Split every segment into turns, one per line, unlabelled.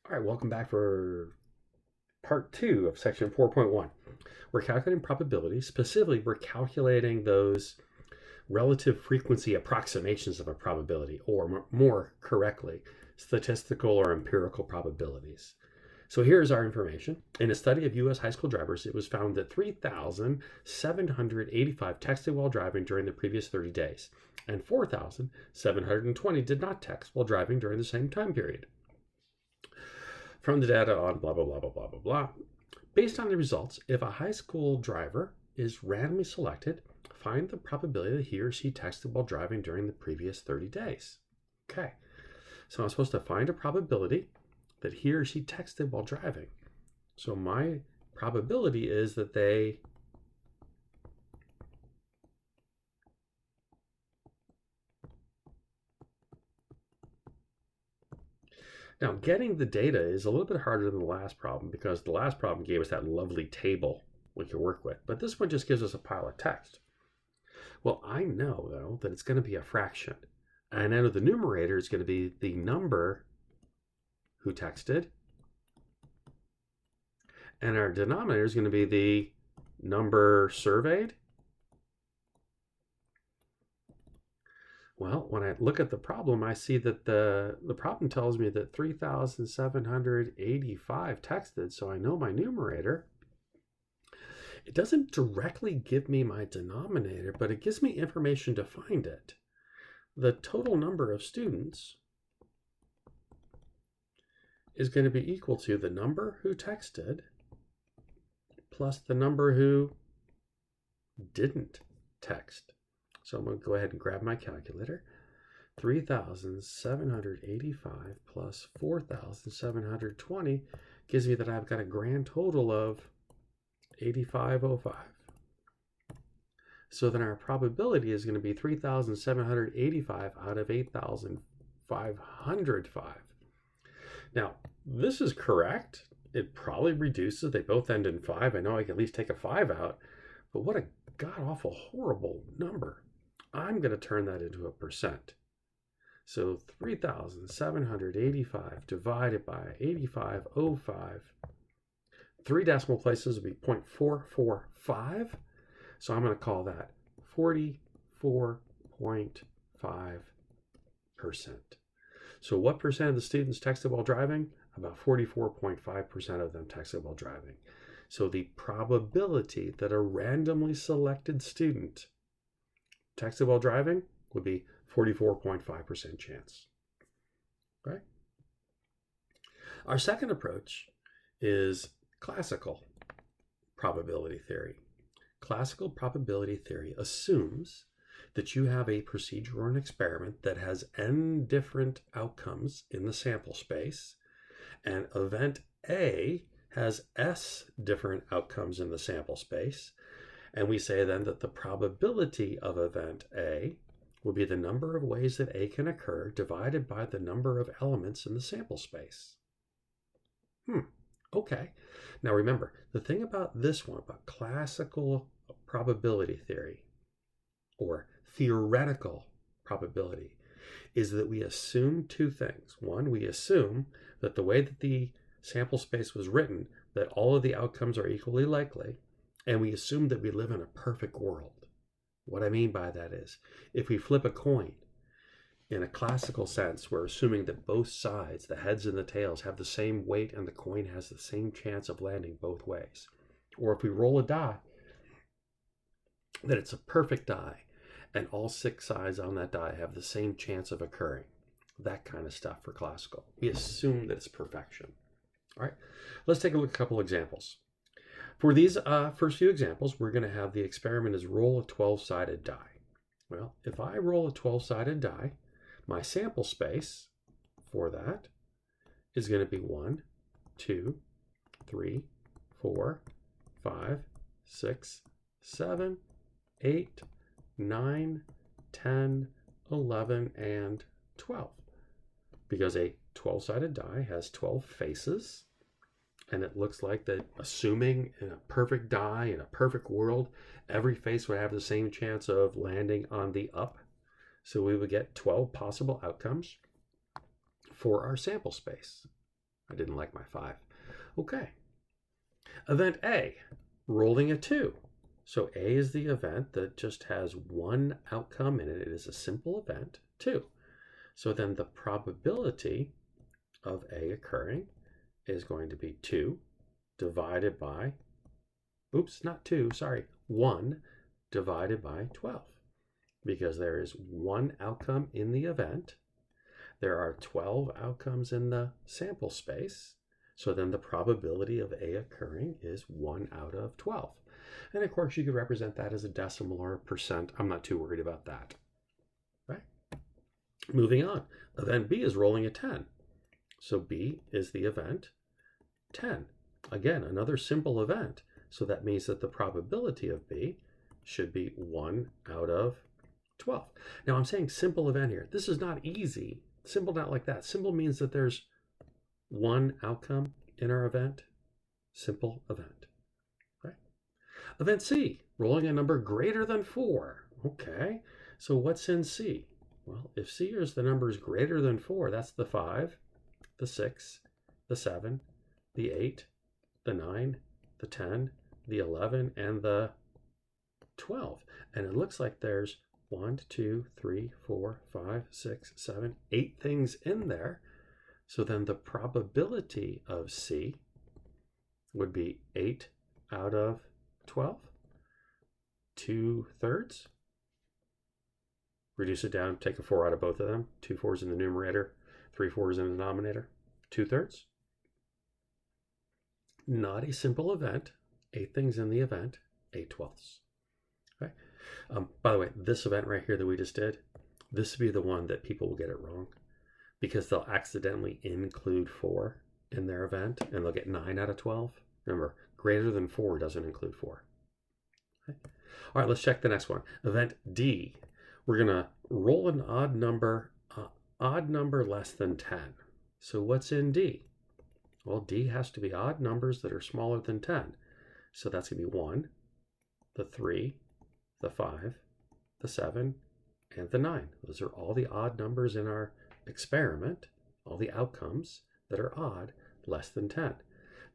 All right, welcome back for part two of section 4.1. We're calculating probabilities. Specifically, we're calculating those relative frequency approximations of a probability, or more correctly, statistical or empirical probabilities. So here's our information. In a study of U.S. high school drivers, it was found that 3,785 texted while driving during the previous 30 days, and 4,720 did not text while driving during the same time period. From the data on blah, blah, blah, blah, blah, blah, blah. Based on the results, if a high school driver is randomly selected, find the probability that he or she texted while driving during the previous 30 days. Okay, so I'm supposed to find a probability that he or she texted while driving. So my probability is that they Now, getting the data is a little bit harder than the last problem because the last problem gave us that lovely table we could work with, but this one just gives us a pile of text. Well, I know, though, that it's going to be a fraction. And I know the numerator is going to be the number who texted, and our denominator is going to be the number surveyed. Well, when I look at the problem, I see that the problem tells me that 3,785 texted, so I know my numerator. It doesn't directly give me my denominator, but it gives me information to find it. The total number of students is going to be equal to the number who texted plus the number who didn't text. So I'm going to go ahead and grab my calculator. 3,785 plus 4,720 gives me that I've got a grand total of 8,505. So then our probability is going to be 3,785 out of 8,505. Now, this is correct. It probably reduces. They both end in 5. I know I can at least take a 5 out, but what a god-awful horrible number. I'm going to turn that into a percent. So 3,785 divided by 8,505. 3 decimal places would be 0.445. So I'm going to call that 44.5%. So what percent of the students texted while driving? About 44.5% of them texted while driving. So the probability that a randomly selected student texted while driving would be 44.5% chance. Right? Our second approach is classical probability theory. Classical probability theory assumes that you have a procedure or an experiment that has n different outcomes in the sample space, and event A has s different outcomes in the sample space, and we say then that the probability of event A will be the number of ways that A can occur divided by the number of elements in the sample space. Okay. Now remember, the thing about this one, about classical probability theory, or theoretical probability, is that we assume two things. One, we assume that the way that the sample space was written, that all of the outcomes are equally likely, and we assume that we live in a perfect world. What I mean by that is, if we flip a coin, in a classical sense, we're assuming that both sides, the heads and the tails, have the same weight and the coin has the same chance of landing both ways. Or if we roll a die, that it's a perfect die and all 6 sides on that die have the same chance of occurring. That kind of stuff for classical. We assume that it's perfection. All right, let's take a look at a couple examples. For these first few examples, we're going to have the experiment is roll a 12-sided die. Well, if I roll a 12-sided die, my sample space for that is going to be 1, 2, 3, 4, 5, 6, 7, 8, 9, 10, 11, and 12. Because a 12-sided die has 12 faces, and it looks like that, assuming in a perfect die, in a perfect world, every face would have the same chance of landing on the up. So we would get 12 possible outcomes for our sample space. I didn't like my 5. Okay. Event A, rolling a 2. So A is the event that just has one outcome in it. It is a simple event, 2. So then the probability of A occurring is going to be 2 divided by, oops, not 2, sorry, 1 divided by 12. Because there is one outcome in the event. There are 12 outcomes in the sample space. So then the probability of A occurring is 1 out of 12. And of course, you could represent that as a decimal or a percent. I'm not too worried about that. Right? Moving on. Event B is rolling a 10. So B is the event 10. Again, another simple event. So that means that the probability of B should be 1 out of 12. Now I'm saying simple event here. This is not easy. Simple not like that. Simple means that there's one outcome in our event. Simple event. Right? Event C, rolling a number greater than 4. Okay, so what's in C? Well, if C is the numbers greater than 4, that's the 5, the 6, the 7, the 8, the 9, the 10, the 11, and the 12. And it looks like there's 1, 2, 3, 4, 5, 6, 7, 8 things in there. So then the probability of C would be 8 out of 12, 2/3. Reduce it down, take a 4 out of both of them, 2 4s in the numerator, 3 4s in the denominator, 2/3. Not a simple event, 8 things in the event, 8/12. Okay. By the way, this event right here that we just did, this would be the one that people will get it wrong because they'll accidentally include 4 in their event and they'll get 9 out of 12. Remember, greater than 4 doesn't include 4. Okay. All right, let's check the next one. Event D. We're going to roll an odd number less than 10. So what's in D? Well, D has to be odd numbers that are smaller than 10. So that's going to be 1, the 3, the 5, the 7, and the 9. Those are all the odd numbers in our experiment, all the outcomes that are odd, less than 10.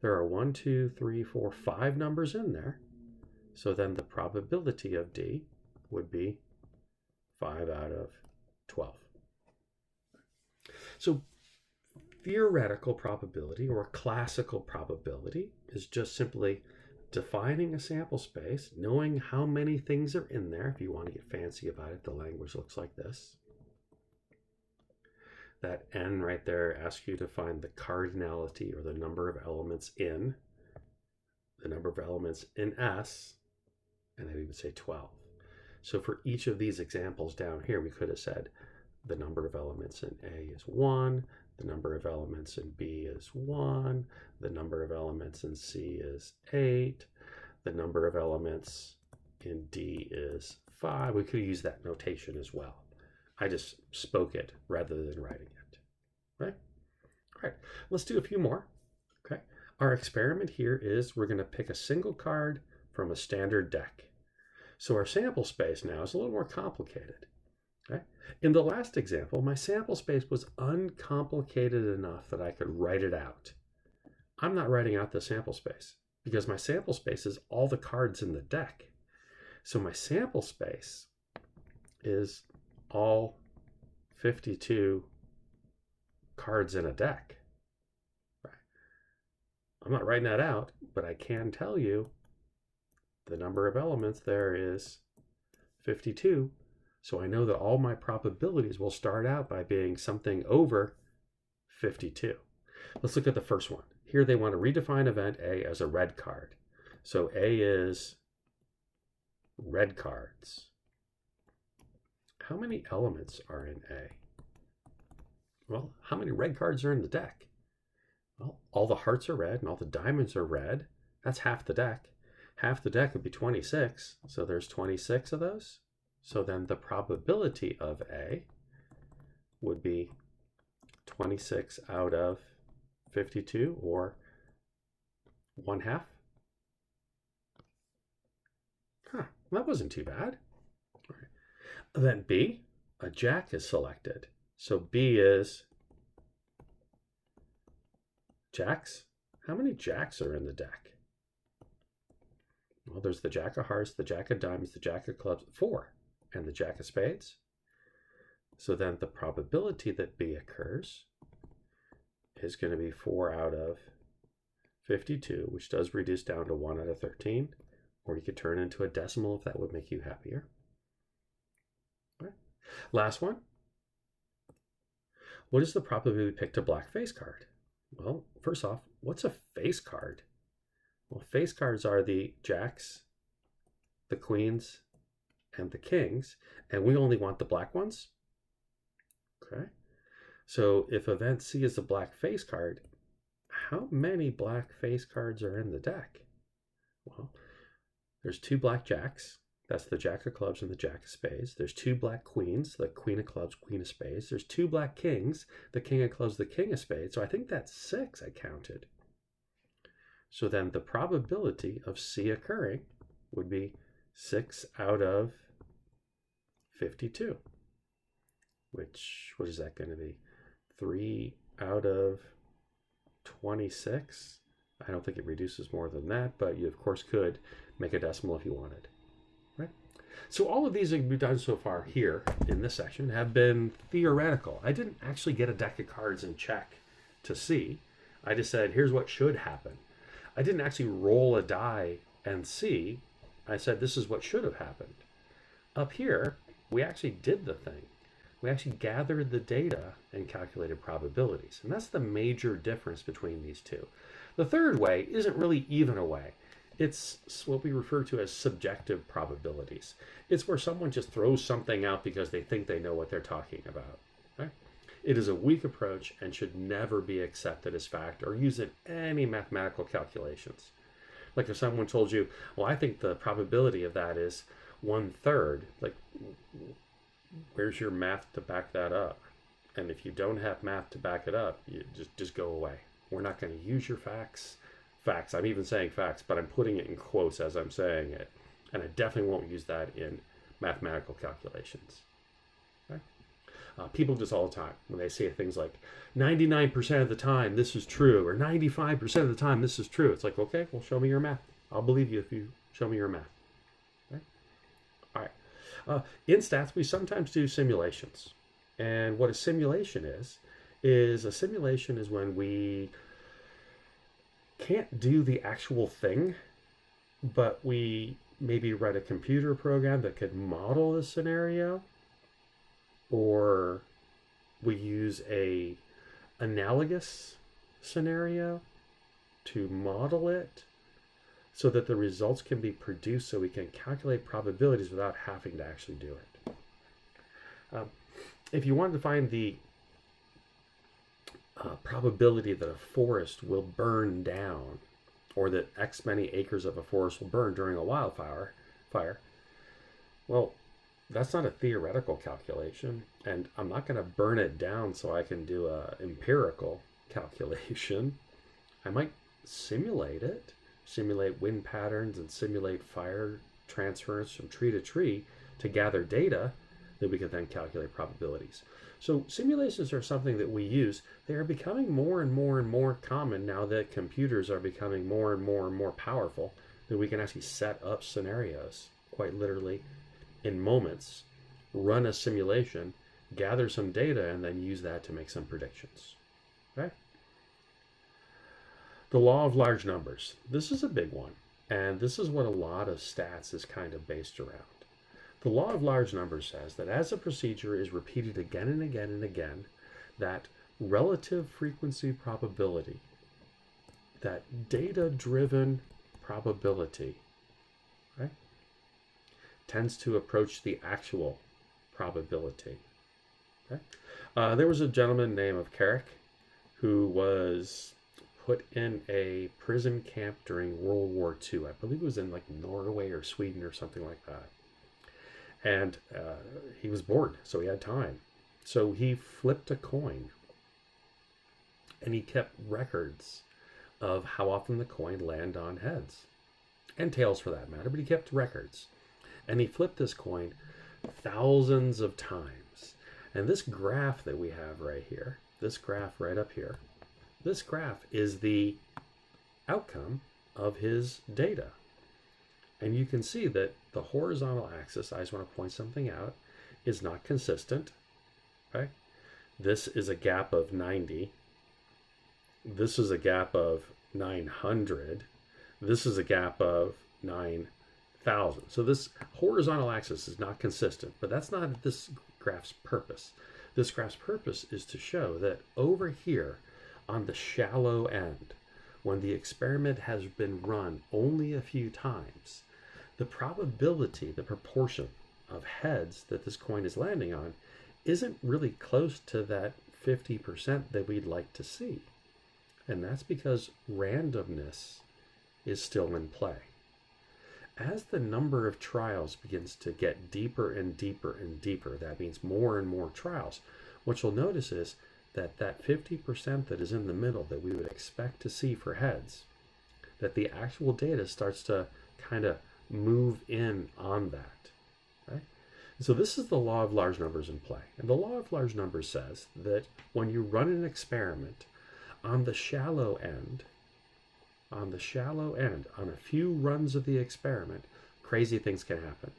There are 1, 2, 3, 4, 5 numbers in there. So then the probability of D would be 5 out of 12. So theoretical probability or classical probability is just simply defining a sample space, knowing how many things are in there. If you want to get fancy about it, the language looks like this. That N right there asks you to find the cardinality or the number of elements in, the number of elements in S, and then we would say 12. So for each of these examples down here, we could have said the number of elements in A is 1, the number of elements in B is 1, the number of elements in C is 8, the number of elements in D is 5. We could use that notation as well. I just spoke it rather than writing it, right? All right, let's do a few more, okay? Our experiment here is we're gonna pick a single card from a standard deck. So our sample space now is a little more complicated, okay? In the last example, my sample space was uncomplicated enough that I could write it out. I'm not writing out the sample space because my sample space is all the cards in the deck. So my sample space is all 52 cards in a deck. Right? I'm not writing that out, but I can tell you the number of elements there is 52. So I know that all my probabilities will start out by being something over 52. Let's look at the first one. Here they want to redefine event A as a red card. So A is red cards. How many elements are in A? Well, how many red cards are in the deck? Well, all the hearts are red and all the diamonds are red. That's half the deck. Half the deck would be 26. So there's 26 of those. So then the probability of A would be 26 out of 52, or 1/2. That wasn't too bad. All right. Event B, a jack is selected. So B is Jacks? How many jacks are in the deck? Well, there's the jack of hearts, the jack of diamonds, the jack of clubs, 4, and the jack of spades. So then the probability that B occurs is going to be 4 out of 52, which does reduce down to 1 out of 13, or you could turn it into a decimal if that would make you happier. All right. Last one. What is the probability we picked a black face card? Well, first off, what's a face card? Well, face cards are the jacks, the queens, and the kings, and we only want the black ones. Okay. So if event C is a black face card, how many black face cards are in the deck? Well, there's 2 black jacks. That's the jack of clubs and the jack of spades. There's 2 black queens, the queen of clubs, queen of spades. There's 2 black kings, the king of clubs, the king of spades. So I think that's 6 I counted. So then the probability of C occurring would be 6 out of 52, which, what is that going to be? 3 out of 26. I don't think it reduces more than that, but you of course could make a decimal if you wanted. Right? So all of these that we've done so far here in this section have been theoretical. I didn't actually get a deck of cards and check to see. I just said, here's what should happen. I didn't actually roll a die and see. I said, this is what should have happened. Up here, we actually did the thing. We actually gathered the data and calculated probabilities. And that's the major difference between these two. The third way isn't really even a way. It's what we refer to as subjective probabilities. It's where someone just throws something out because they think they know what they're talking about. Right? It is a weak approach and should never be accepted as fact or used in any mathematical calculations. Like if someone told you, well, I think the probability of that is 1/3. Like, where's your math to back that up? And if you don't have math to back it up, you just go away. We're not going to use your facts. Facts, I'm even saying facts, but I'm putting it in quotes as I'm saying it. And I definitely won't use that in mathematical calculations. Okay? People do this all the time when they say things like 99% of the time this is true, or 95% of the time this is true. It's like, okay, well, show me your math. I'll believe you if you show me your math. Okay? All right. In stats, we sometimes do simulations. And what a simulation is a simulation is when we can't do the actual thing, but we maybe write a computer program that could model the scenario, or we use a analogous scenario to model it so that the results can be produced so we can calculate probabilities without having to actually do it. If you wanted to find the probability that a forest will burn down, or that X many acres of a forest will burn during a wildfire, well, that's not a theoretical calculation, and I'm not going to burn it down so I can do a empirical calculation. I might simulate it, simulate wind patterns and simulate fire transference from tree to tree to gather data that we can then calculate probabilities. So simulations are something that we use. They are becoming more and more and more common now that computers are becoming more and more and more powerful, that we can actually set up scenarios quite literally in moments, run a simulation, gather some data, and then use that to make some predictions. Okay? The law of large numbers. This is a big one, and this is what a lot of stats is kind of based around. The law of large numbers says that as a procedure is repeated again and again and again, that relative frequency probability, that data-driven probability, right, tends to approach the actual probability. Okay? There was a gentleman named Carrick who was put in a prison camp during World War II. I believe it was in like Norway or Sweden or something like that. And he was bored, so he had time. So he flipped a coin, and he kept records of how often the coin landed on heads, and tails for that matter, but he kept records. And he flipped this coin thousands of times. And this graph that we have right here, this graph right up here, This graph is the outcome of his data. And you can see that the horizontal axis, I just want to point something out, is not consistent. Right? This is a gap of 90. This is a gap of 900. This is a gap of 9,000. So this horizontal axis is not consistent, but that's not this graph's purpose. This graph's purpose is to show that over here on the shallow end, when the experiment has been run only a few times, the probability, the proportion of heads that this coin is landing on isn't really close to that 50% that we'd like to see. And that's because randomness is still in play. As the number of trials begins to get deeper and deeper and deeper, that means more and more trials, what you'll notice is that that 50% that is in the middle that we would expect to see for heads, that the actual data starts to kind of move in on that, right? So this is the law of large numbers in play. And the law of large numbers says that when you run an experiment on the shallow end, on a few runs of the experiment, crazy things can happen.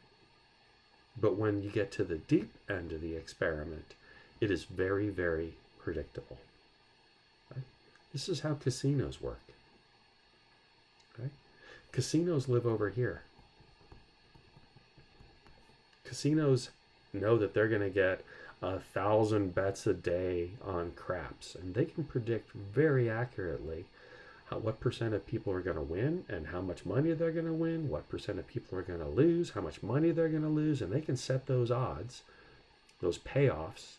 But when you get to the deep end of the experiment, it is very, very predictable. Right? This is how casinos work. Okay? Casinos live over here. Casinos know that they're going to get 1,000 bets a day on craps, and they can predict very accurately what percent of people are going to win and how much money they're going to win, what percent of people are going to lose, how much money they're going to lose, and they can set those odds, those payoffs,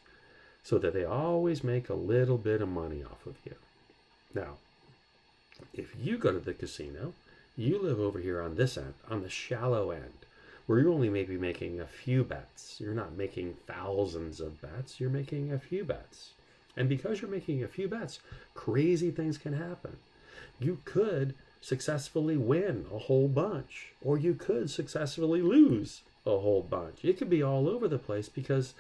so that they always make a little bit of money off of you. Now, if you go to the casino, you live over here on this end, on the shallow end, where you're only maybe making a few bets. You're not making thousands of bets, you're making a few bets. And because you're making a few bets, crazy things can happen. You could successfully win a whole bunch, or you could successfully lose a whole bunch. It could be all over the place because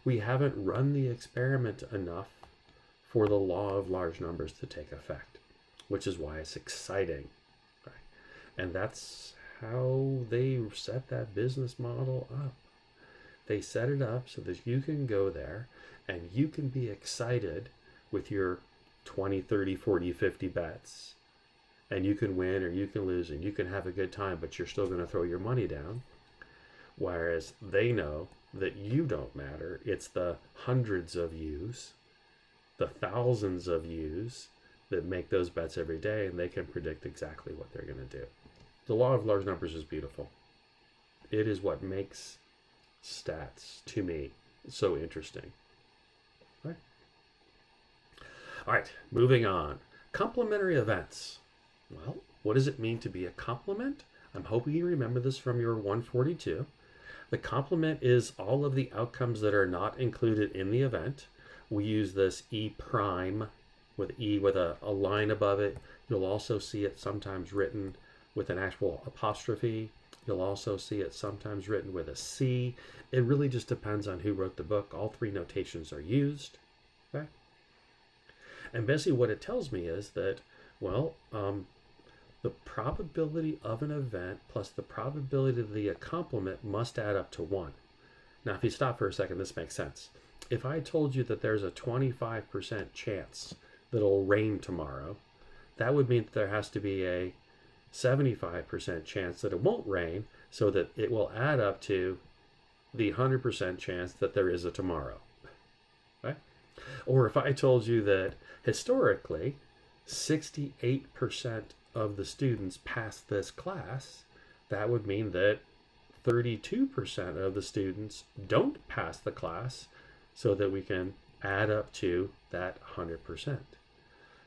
we haven't run the experiment enough for the law of large numbers to take effect, which is why it's exciting. Right? And that's how they set that business model up. They set it up so that you can go there and you can be excited with your 20, 30, 40, 50 bets, and you can win or you can lose and you can have a good time, but you're still going to throw your money down. Whereas they know that you don't matter. It's the hundreds of yous, the thousands of yous that make those bets every day, and they can predict exactly what they're going to do. The law of large numbers is beautiful. It is what makes stats, to me, so interesting. Right? All right, moving on. Complementary events. Well, what does it mean to be a complement? I'm hoping you remember this from your 142. The complement is all of the outcomes that are not included in the event. We use this E prime with E with a line above it. You'll also see it sometimes written with an actual apostrophe. You'll also see it sometimes written with a C. It really just depends on who wrote the book. All three notations are used. Okay? And basically what it tells me is that, well, the probability of an event plus the probability of the complement must add up to 1. Now, if you stop for a second, this makes sense. If I told you that there's a 25% chance that it'll rain tomorrow, that would mean that there has to be a 75% chance that it won't rain, so that it will add up to the 100% chance that there is a tomorrow. Right? Or if I told you that historically 68% of the students pass this class, that would mean that 32% of the students don't pass the class, so that we can add up to that 100%.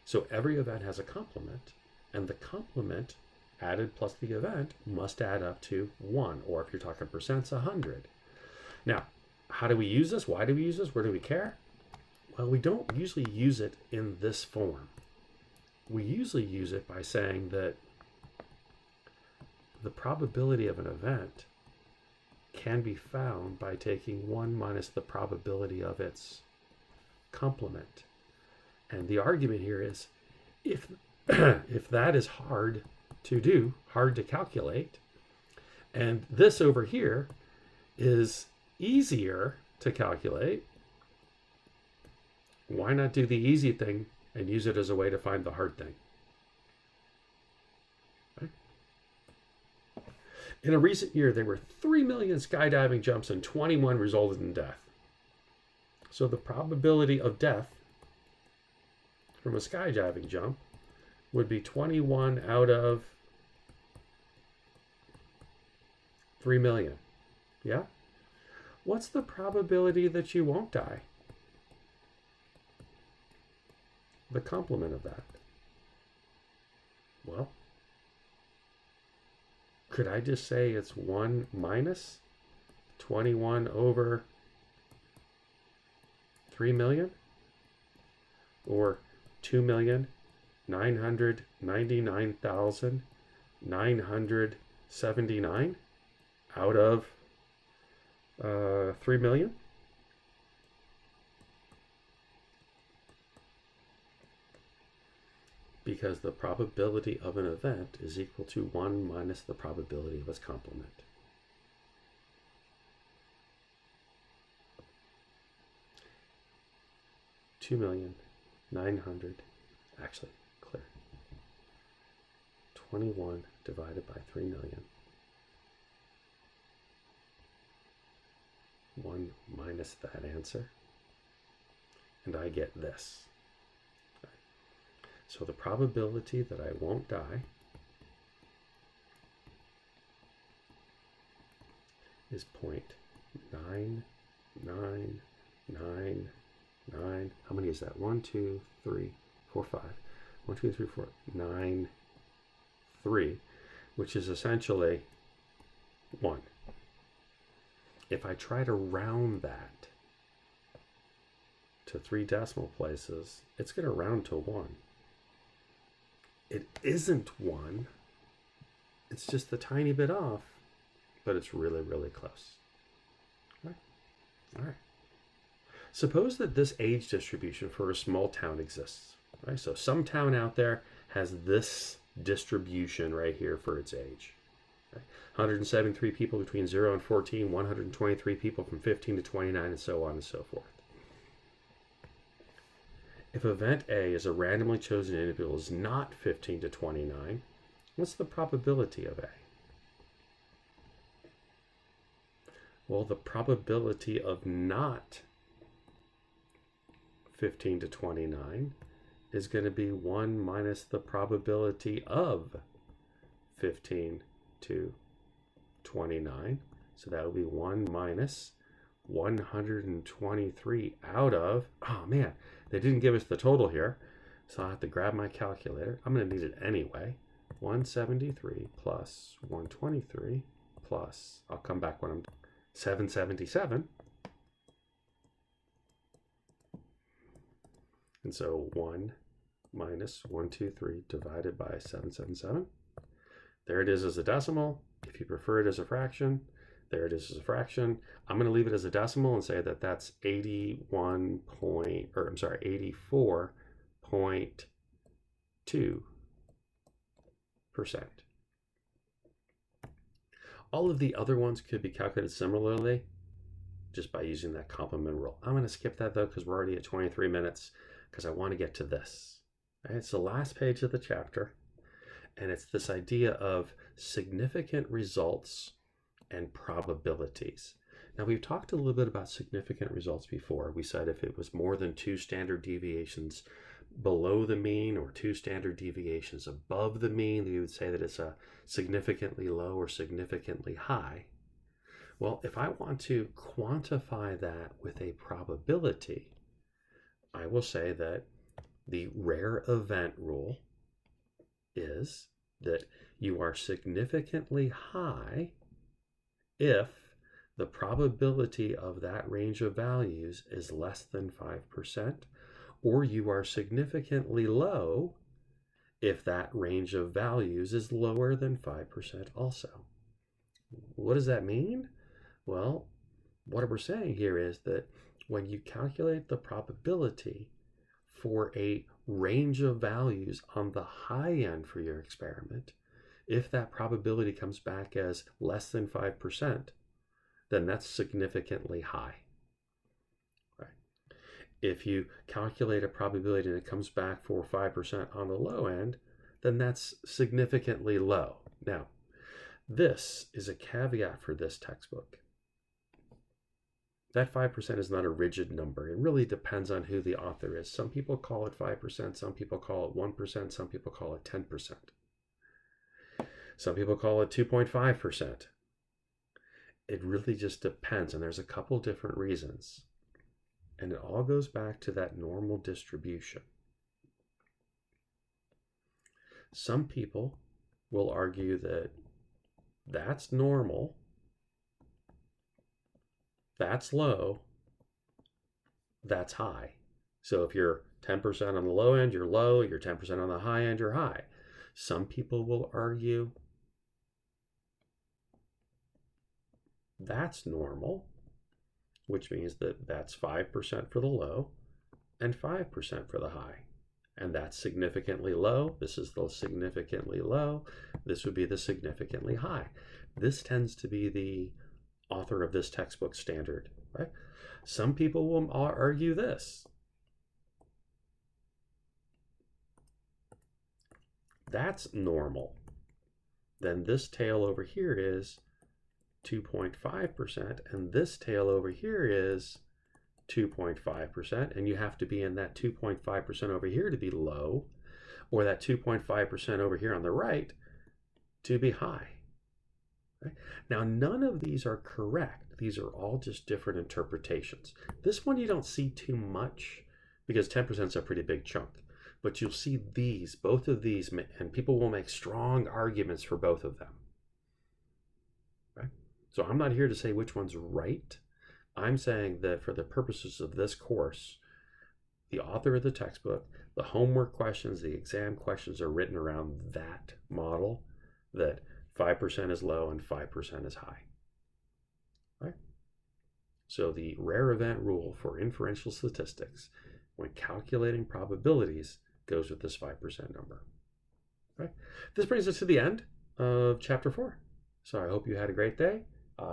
So every event has a complement, and the complement added plus the event must add up to 1, or if you're talking percents, 100. Now, how do we use this? Why do we use this? Where do we care? Well, we don't usually use it in this form. We usually use it by saying that the probability of an event can be found by taking 1 minus the probability of its complement. And the argument here is If if that is hard to do, hard to calculate, and this over here is easier to calculate, why not do the easy thing and use it as a way to find the hard thing? Right? In a recent year, there were 3 million skydiving jumps and 21 resulted in death. So the probability of death from a skydiving jump would be 21 out of 3 million. Yeah? What's the probability that you won't die? The complement of that. Well, could I just say it's 1 minus 21 over 3 million? Or 2,999,979 out of 3 million? Because the probability of an event is equal to 1 minus the probability of its complement. Actually, clear. 21 divided by 3 million. 1 minus that answer. And I get this. So the probability that I won't die is 0.9999. How many is that? 1, 2, 3, 4, 5. 1, 2, 3, 4, 9, 3, which is essentially 1. If I try to round that to 3 decimal places, it's going to round to 1. It isn't 1. It's just a tiny bit off, but it's really, really close. All right. Suppose that this age distribution for a small town exists. Right? So some town out there has this distribution right here for its age. Right? 173 people between 0 and 14, 123 people from 15 to 29, and so on and so forth. If event A is a randomly chosen individual is not 15 to 29, what's the probability of A? Well, the probability of not 15 to 29 is going to be 1 minus the probability of 15 to 29. So that would be 1 minus 123 out of, oh man, they didn't give us the total here, so I'll have to grab my calculator. I'm going to need it anyway. 173 plus 123 plus, I'll come back when I'm done, 777. And so 1 minus 123 divided by 777. There it is as a decimal. If you prefer it as a fraction, there it is as a fraction. I'm going to leave it as a decimal and say that that's 84.2%. All of the other ones could be calculated similarly just by using that complement rule. I'm going to skip that though because we're already at 23 minutes because I want to get to this. Right? It's the last page of the chapter, and it's this idea of significant results and probabilities. Now, we've talked a little bit about significant results before. We said if it was more than 2 standard deviations below the mean or 2 standard deviations above the mean, we would say that it's a significantly low or significantly high. Well, if I want to quantify that with a probability, I will say that the rare event rule is that you are significantly high if the probability of that range of values is less than 5%, or you are significantly low if that range of values is lower than 5% also. What does that mean? Well, what we're saying here is that when you calculate the probability for a range of values on the high end for your experiment, if that probability comes back as less than 5%, then that's significantly high. Right? If you calculate a probability and it comes back for 5% on the low end, then that's significantly low. Now, this is a caveat for this textbook. That 5% is not a rigid number. It really depends on who the author is. Some people call it 5%, some people call it 1%, some people call it 10%. Some people call it 2.5%. It really just depends, and there's a couple different reasons. And it all goes back to that normal distribution. Some people will argue that that's normal, that's low, that's high. So if you're 10% on the low end, you're low. You're 10% on the high end, you're high. Some people will argue that's normal, which means that that's 5% for the low and 5% for the high. And that's significantly low. This is the significantly low. This would be the significantly high. This tends to be the author of this textbook standard, right? Some people will argue this. That's normal. Then this tail over here is 2.5%, and this tail over here is 2.5%, and you have to be in that 2.5% over here to be low, or that 2.5% over here on the right to be high. Right? Now, none of these are correct. These are all just different interpretations. This one you don't see too much because 10% is a pretty big chunk, but you'll see these, both of these, and people will make strong arguments for both of them. Right? So I'm not here to say which one's right. I'm saying that for the purposes of this course, the author of the textbook, the homework questions, the exam questions are written around that model, that 5% is low and 5% is high. Right? So the rare event rule for inferential statistics when calculating probabilities goes with this 5% number. Right? This brings us to the end of chapter 4. So I hope you had a great day.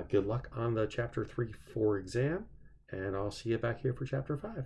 Good luck on the chapter 3-4 exam, and I'll see you back here for chapter 5.